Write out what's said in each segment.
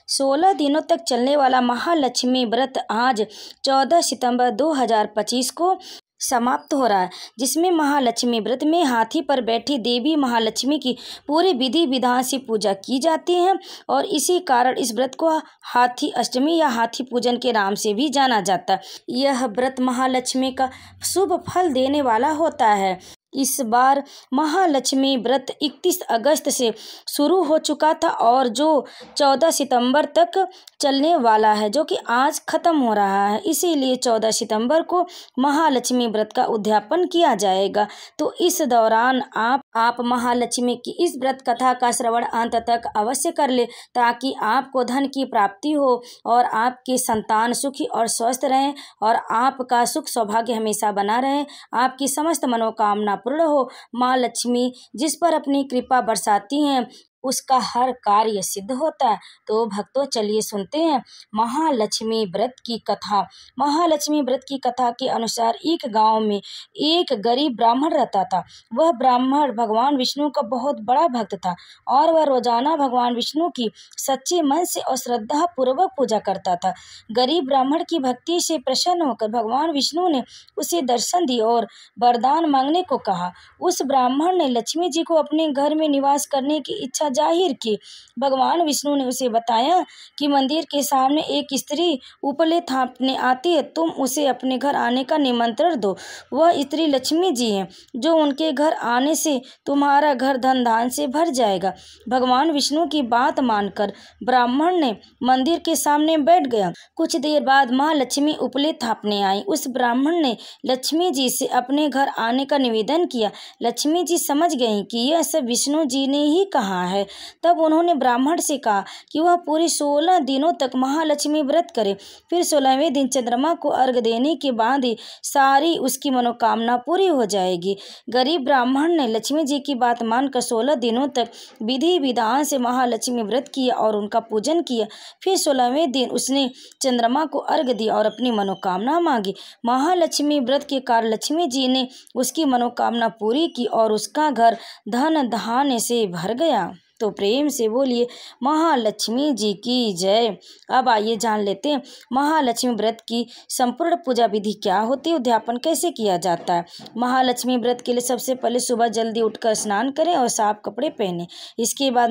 16 दिनों तक चलने वाला महालक्ष्मी व्रत आज 14 सितंबर 2025 को समाप्त हो रहा है, जिसमें महालक्ष्मी व्रत में हाथी पर बैठी देवी महालक्ष्मी की पूरी विधि विधान से पूजा की जाती है और इसी कारण इस व्रत को हाथी अष्टमी या हाथी पूजन के नाम से भी जाना जाता है। यह व्रत महालक्ष्मी का शुभ फल देने वाला होता है। इस बार महालक्ष्मी व्रत 31 अगस्त से शुरू हो चुका था और जो 14 सितंबर तक चलने वाला है, जो कि आज ख़त्म हो रहा है। इसीलिए 14 सितंबर को महालक्ष्मी व्रत का उद्यापन किया जाएगा। तो इस दौरान आप महालक्ष्मी की इस व्रत कथा का श्रवण अंत तक अवश्य कर ले, ताकि आपको धन की प्राप्ति हो और आपके संतान सुखी और स्वस्थ रहें और आपका सुख सौभाग्य हमेशा बना रहे, आपकी समस्त मनोकामना पूर्ण हो। माँ लक्ष्मी जिस पर अपनी कृपा बरसाती हैं उसका हर कार्य सिद्ध होता है। तो भक्तों, चलिए सुनते हैं महालक्ष्मी व्रत की कथा। महालक्ष्मी व्रत की कथा के अनुसार एक गांव में एक गरीब ब्राह्मण रहता था। वह ब्राह्मण भगवान विष्णु का बहुत बड़ा भक्त था और वह रोजाना भगवान विष्णु की सच्चे मन से और श्रद्धा पूर्वक पूजा करता था। गरीब ब्राह्मण की भक्ति से प्रसन्न होकर भगवान विष्णु ने उसे दर्शन दिए और वरदान मांगने को कहा। उस ब्राह्मण ने लक्ष्मी जी को अपने घर में निवास करने की इच्छा जाहिर की। भगवान विष्णु ने उसे बताया कि मंदिर के सामने एक स्त्री उपले थापने आती है, तुम उसे अपने घर आने का निमंत्रण दो। वह स्त्री लक्ष्मी जी है, जो उनके घर आने से तुम्हारा घर धन धान से भर जाएगा। भगवान विष्णु की बात मानकर ब्राह्मण ने मंदिर के सामने बैठ गया। कुछ देर बाद माँ लक्ष्मी उपले थापने आई। उस ब्राह्मण ने लक्ष्मी जी से अपने घर आने का निवेदन किया। लक्ष्मी जी समझ गई कि यह सब विष्णु जी ने ही कहा है। तब उन्होंने ब्राह्मण से कहा कि वह पूरे 16 दिनों तक महालक्ष्मी व्रत करे। फिर 16वें दिन चंद्रमा को अर्घ देने के बाद ही सारी उसकी मनोकामना पूरी हो जाएगी। गरीब ब्राह्मण ने लक्ष्मी जी की बात मानकर 16 दिनों तक विधि विधान से महालक्ष्मी व्रत किया और उनका पूजन किया। फिर 16वें दिन उसने चंद्रमा को अर्घ दिया और अपनी मनोकामना मांगी। महालक्ष्मी व्रत के कारण लक्ष्मी जी ने उसकी मनोकामना पूरी की और उसका घर धन धान्य से भर गया। तो प्रेम से बोलिए महालक्ष्मी जी की जय। अब आइए जान लेते हैं महालक्ष्मी व्रत की संपूर्ण पूजा विधि क्या होती है, उद्यापन कैसे किया जाता है। महालक्ष्मी व्रत के लिए सबसे पहले सुबह जल्दी उठकर स्नान करें और साफ कपड़े पहनें। इसके बाद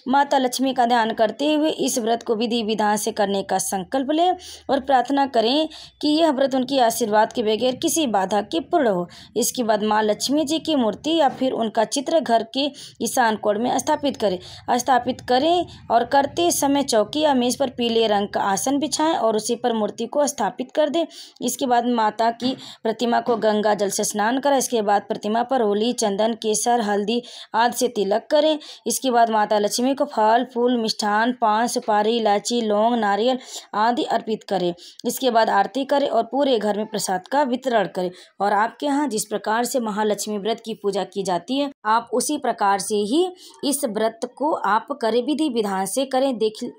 माता लक्ष्मी का ध्यान करते हुए इस व्रत को विधि विधान से करने का संकल्प लें और प्रार्थना करें कि यह व्रत उनकी आशीर्वाद के बगैर किसी बाधा के पूर्ण हो। इसके बाद माँ लक्ष्मी जी की मूर्ति या फिर उनका चित्र घर के ईशान कोण में स्थापित करें और करते समय चौकी या मेज पर पीले रंग का आसन बिछाएं और उसी पर मूर्ति को स्थापित कर दें। इसके बाद माता की प्रतिमा को गंगा जल से स्नान करें। इसके बाद प्रतिमा पर होली, चंदन, केसर, हल्दी आदि से तिलक करें। इसके बाद माता लक्ष्मी को फल फूल, मिष्ठान, पान, सुपारी, इलायची, लौंग, नारियल आदि अर्पित करें। इसके बाद आरती करें और पूरे घर में प्रसाद का वितरण करें। और आपके यहाँ जिस प्रकार से महालक्ष्मी व्रत की पूजा की जाती है, आप उसी प्रकार से ही इस व्रत को आप करें, विधि विधान से करें।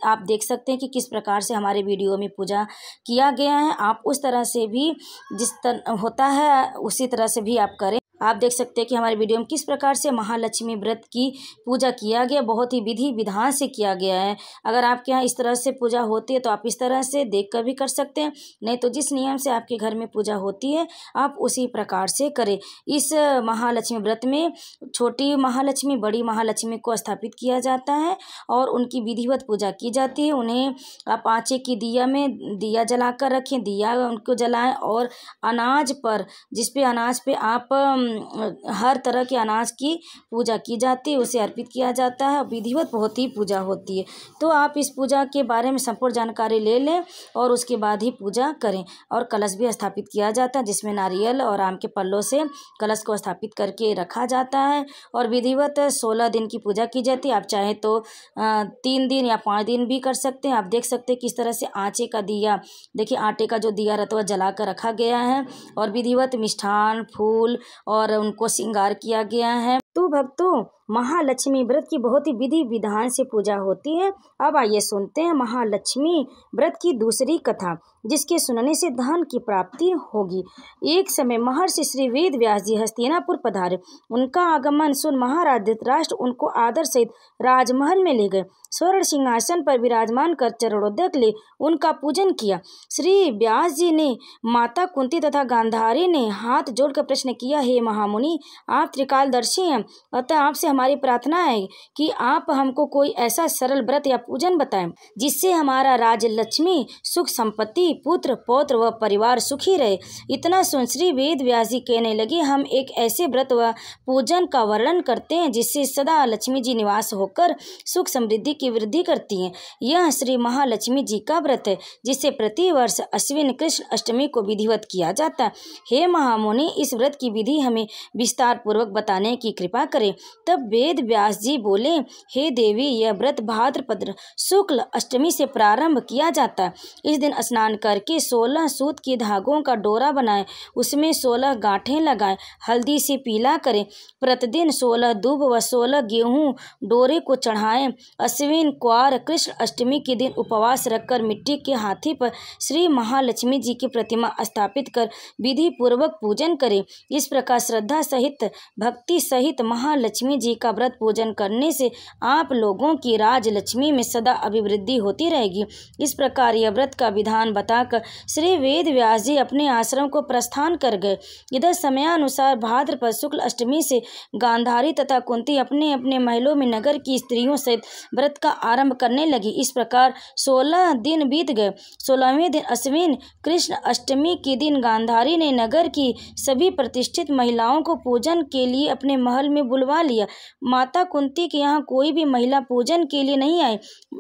आप देख सकते हैं कि किस प्रकार से हमारे वीडियो में पूजा किया गया है। आप उस तरह से भी जिस तरह होता है उसी तरह से भी आप करें। आप देख सकते हैं कि हमारे वीडियो में किस प्रकार से महालक्ष्मी व्रत की पूजा किया गया, बहुत ही विधि विधान से किया गया है। अगर आपके यहाँ इस तरह से पूजा होती है तो आप इस तरह से देख कर भी कर सकते हैं, नहीं तो जिस नियम से आपके घर में पूजा होती है आप उसी प्रकार से करें। इस महालक्ष्मी व्रत में छोटी महालक्ष्मी, बड़ी महालक्ष्मी को स्थापित किया जाता है और उनकी विधिवत पूजा की जाती है। उन्हें आप आँचे की दिया में दिया जला कर रखें, दिया उनको जलाएं और अनाज पर, जिसपे अनाज पे आप हर तरह के अनाज की पूजा की जाती है, उसे अर्पित किया जाता है। विधिवत बहुत ही पूजा होती है। तो आप इस पूजा के बारे में संपूर्ण जानकारी ले लें और उसके बाद ही पूजा करें। और कलश भी स्थापित किया जाता है, जिसमें नारियल और आम के पल्लों से कलश को स्थापित करके रखा जाता है और विधिवत 16 दिन की पूजा की जाती है। आप चाहे तो 3 दिन या 5 दिन भी कर सकते हैं। आप देख सकते हैं किस तरह से आँचे का दिया, देखिए आटे का जो दिया रहता है वह जला कर रखा गया है और विधिवत मिष्ठान, फूल और उनको श्रृंगार किया गया है। तो भक्तों, महालक्ष्मी व्रत की बहुत ही विधि विधान से पूजा होती है। अब आइए सुनते हैं महालक्ष्मी व्रत की दूसरी कथा, जिसके सुनने से धन की प्राप्ति होगी। एक समय महर्षि श्री वेद व्यास जी हस्तिनापुर पधारे। उनका आगमन सुन महाराज धृतराष्ट्र उनको आदर सहित राजमहल में ले गए। स्वर्ण सिंहासन पर विराजमान कर चरणोदक ले उनका पूजन किया। श्री व्यास जी ने माता कुंती तथा गांधारी ने हाथ जोड़कर प्रश्न किया, हे महामुनि, आप त्रिकालदर्शी हैं, अतः आपसे हमारी प्रार्थना है कि आप हमको कोई ऐसा सरल व्रत या पूजन बताएं जिससे हमारा राज लक्ष्मी, सुख संपत्ति, पुत्र पौत्र व परिवार सुखी रहे। इतना सुन श्री वेद व्यास जी कहने लगे, हम एक ऐसे व्रत व पूजन का वर्णन करते हैं जिससे सदा लक्ष्मी जी निवास होकर सुख समृद्धि की वृद्धि करती हैं। यह श्री महालक्ष्मी जी का व्रत है, जिसे प्रतिवर्ष अश्विन कृष्ण अष्टमी को विधिवत किया जाता है। हे महामुनि, इस व्रत की विधि हमें विस्तार पूर्वक बताने की कृपा करें। तब वेद व्यास जी बोले, हे देवी, यह व्रत भाद्रपद शुक्ल अष्टमी से प्रारंभ किया जाता है। इस दिन स्नान करके 16 सूत के धागों का डोरा बनाएं, उसमें 16 गांठें लगाएं, हल्दी से पीला करें। प्रतिदिन 16 दूब व 16 गेहूं डोरे को चढ़ाएं। अश्विन क्वार कृष्ण अष्टमी के दिन उपवास रखकर मिट्टी के हाथी पर श्री महालक्ष्मी जी की प्रतिमा स्थापित कर विधि पूर्वक पूजन करें। इस प्रकार श्रद्धा सहित भक्ति सहित महालक्ष्मी जी का व्रत पूजन करने से आप लोगों की राजलक्ष्मी में सदा अभिवृद्धि होती रहेगी। इस प्रकार यह व्रत का विधान बताकर श्री वेद व्यास जी अपने आश्रम को प्रस्थान कर गए। इधर समयानुसार भाद्रपद शुक्ल अष्टमी से गांधारी तथा कुंती अपने अपने महलों में नगर की स्त्रियों सहित व्रत का आरंभ करने लगी। इस प्रकार 16 दिन बीत गए। 16वें दिन अश्विन कृष्ण अष्टमी के दिन गांधारी ने नगर की सभी प्रतिष्ठित महिलाओं को पूजन के लिए अपने महल में बुलवा लिया। माता कुंती के यहाँ कोई भी महिला पूजन के लिए नहीं आई।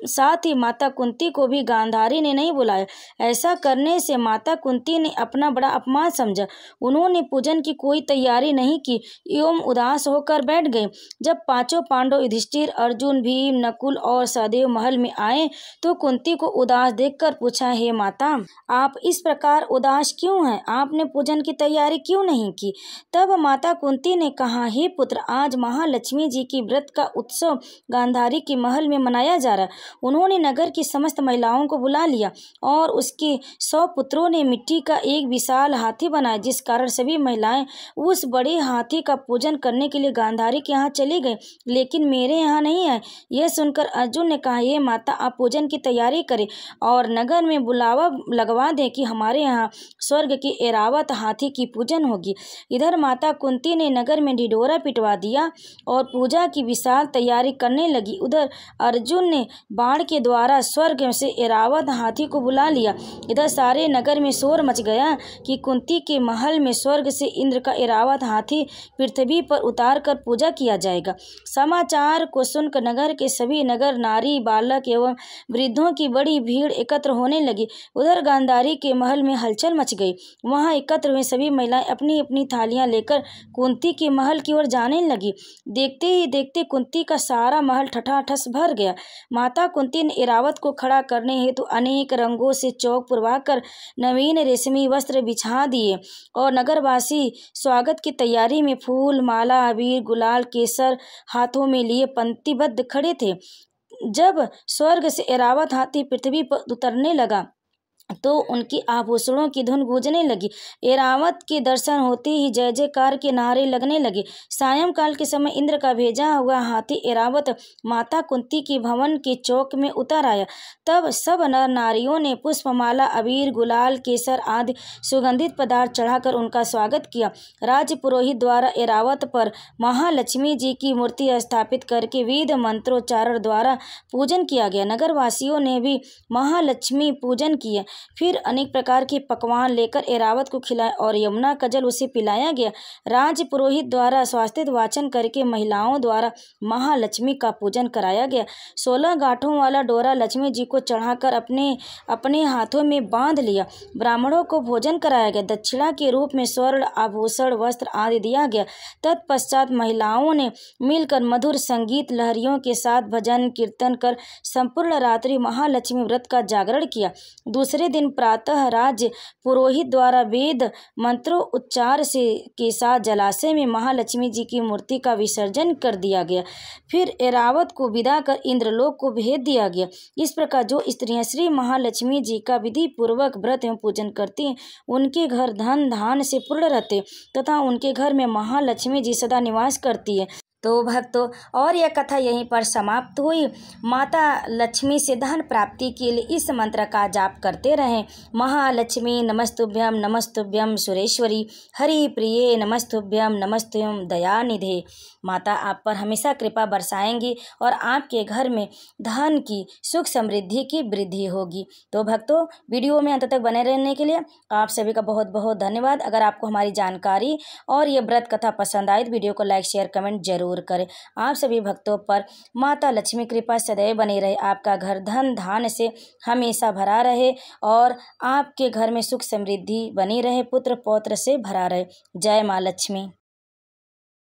साथ ही माता कुंती को भी गांधारी ने नहीं बुलाया। ऐसा करने से माता कुंती ने अपना बड़ा अपमान समझा। उन्होंने पूजन की कोई तैयारी नहीं की एवं उदास होकर बैठ गए। जब पांचों पांडव युधिष्ठिर, अर्जुन, भीम, नकुल और सहदेव महल में आए तो कुंती को उदास देखकर पूछा, हे माता, आप इस प्रकार उदास क्यों हैं? आपने पूजन की तैयारी क्यों नहीं की? तब माता कुंती ने कहा, हे पुत्र, आज महालक्ष्मी जी की व्रत का उत्सव गांधारी के महल में मनाया जा रहा है। उन्होंने नगर की समस्त महिलाओं को बुला लिया और उसके 100 पुत्रों ने मिट्टी का एक विशाल हाथी बनाया, जिस कारण सभी महिलाएं उस बड़े हाथी का पूजन करने के लिए गांधारी के यहाँ चली गई, लेकिन मेरे यहाँ नहीं आए। यह सुनकर अर्जुन ने कहा, ये माता, आप पूजन की तैयारी करें और नगर में बुलावा लगवा दें कि हमारे यहाँ स्वर्ग की ऐरावत हाथी की पूजन होगी। इधर माता कुंती ने नगर में ढिढोरा पिटवा दिया और पूजा की विशाल तैयारी करने लगी। उधर अर्जुन ने बाण के द्वारा स्वर्ग से ऐरावत हाथी को बुला लिया। इधर सारे नगर में शोर मच गया कि कुंती के महल में स्वर्ग से इंद्र का ऐरावत हाथी पृथ्वी पर उतार कर पूजा किया जाएगा। समाचार को सुनकर नगर के सभी नगर नारी, बालक एवं वृद्धों की बड़ी भीड़ एकत्र होने लगी। उधर गांधारी के महल में हलचल मच गई। वहां एकत्र हुए सभी महिलाएं अपनी अपनी थालियां लेकर कुंती के महल की ओर जाने लगी। देखते ही देखते कुंती का सारा महल ठठाठस भर गया। माता कुंती ने ऐरावत को खड़ा करने हेतु अनेक रंगों से चौक पुरवाकर नवीन रेशमी वस्त्र बिछा दिए और नगरवासी स्वागत की तैयारी में फूल, माला, अबीर, गुलाल, केसर हाथों में लिए पंक्तिबद्ध खड़े थे। जब स्वर्ग से ऐरावत हाथी पृथ्वी पर उतरने लगा तो उनकी आभूषणों की धुन गूंजने लगी। ऐरावत के दर्शन होते ही जय जयकार के नारे लगने लगे। सायंकाल के समय इंद्र का भेजा हुआ हाथी ऐरावत माता कुंती के भवन के चौक में उतर आया। तब सब नर नारियों ने पुष्पमाला, अबीर, गुलाल, केसर आदि सुगंधित पदार्थ चढ़ाकर उनका स्वागत किया। राज्य पुरोहित द्वारा ऐरावत पर महालक्ष्मी जी की मूर्ति स्थापित करके वेद मंत्रोच्चारण द्वारा पूजन किया गया। नगरवासियों ने भी महालक्ष्मी पूजन किया। फिर अनेक प्रकार के पकवान लेकर ऐरावत को खिलाए और यमुना का जल उसे पिलाया गया। राज पुरोहित द्वारा स्वास्तिक वाचन करके महिलाओं द्वारा महालक्ष्मी का पूजन कराया गया। 16 गांठों वाला डोरा लक्ष्मी जी को चढ़ाकर अपने अपने हाथों में बांध लिया। ब्राह्मणों को भोजन कराया गया। दक्षिणा के रूप में स्वर्ण आभूषण, वस्त्र आदि दिया गया। तत्पश्चात महिलाओं ने मिलकर मधुर संगीत लहरियों के साथ भजन कीर्तन कर संपूर्ण रात्रि महालक्ष्मी व्रत का जागरण किया। दूसरे दिन प्रातः राज पुरोहित द्वारा वेद मंत्रों उच्चार से के साथ जलाशय में महालक्ष्मी जी की मूर्ति का विसर्जन कर दिया गया। फिर ऐरावत को विदा कर इंद्रलोक को भेज दिया गया। इस प्रकार जो स्त्रियां श्री महालक्ष्मी जी का विधि पूर्वक व्रत एवं पूजन करती हैं, उनके घर धन धान से पूर्ण रहते तथा उनके घर में महालक्ष्मी जी सदा निवास करती है। तो भक्तों, और यह कथा यहीं पर समाप्त हुई। माता लक्ष्मी से धन प्राप्ति के लिए इस मंत्र का जाप करते रहें। महालक्ष्मी नमस्तुभ्यम सुरेश्वरी, हरि प्रिये नमस्तुभ्यम नमस्तुभ्यम दयानिधे। माता आप पर हमेशा कृपा बरसाएंगी और आपके घर में धन की सुख समृद्धि की वृद्धि होगी। तो भक्तों, वीडियो में अंत तक बने रहने के लिए आप सभी का बहुत बहुत धन्यवाद। अगर आपको हमारी जानकारी और ये व्रत कथा पसंद आई तो वीडियो को लाइक शेयर कमेंट जरूर करें। आप सभी भक्तों पर माता लक्ष्मी कृपा सदैव बनी रहे, आपका घर धन धान से हमेशा भरा रहे और आपके घर में सुख समृद्धि बनी रहे, पुत्र पौत्र से भरा रहे। जय माँ लक्ष्मी।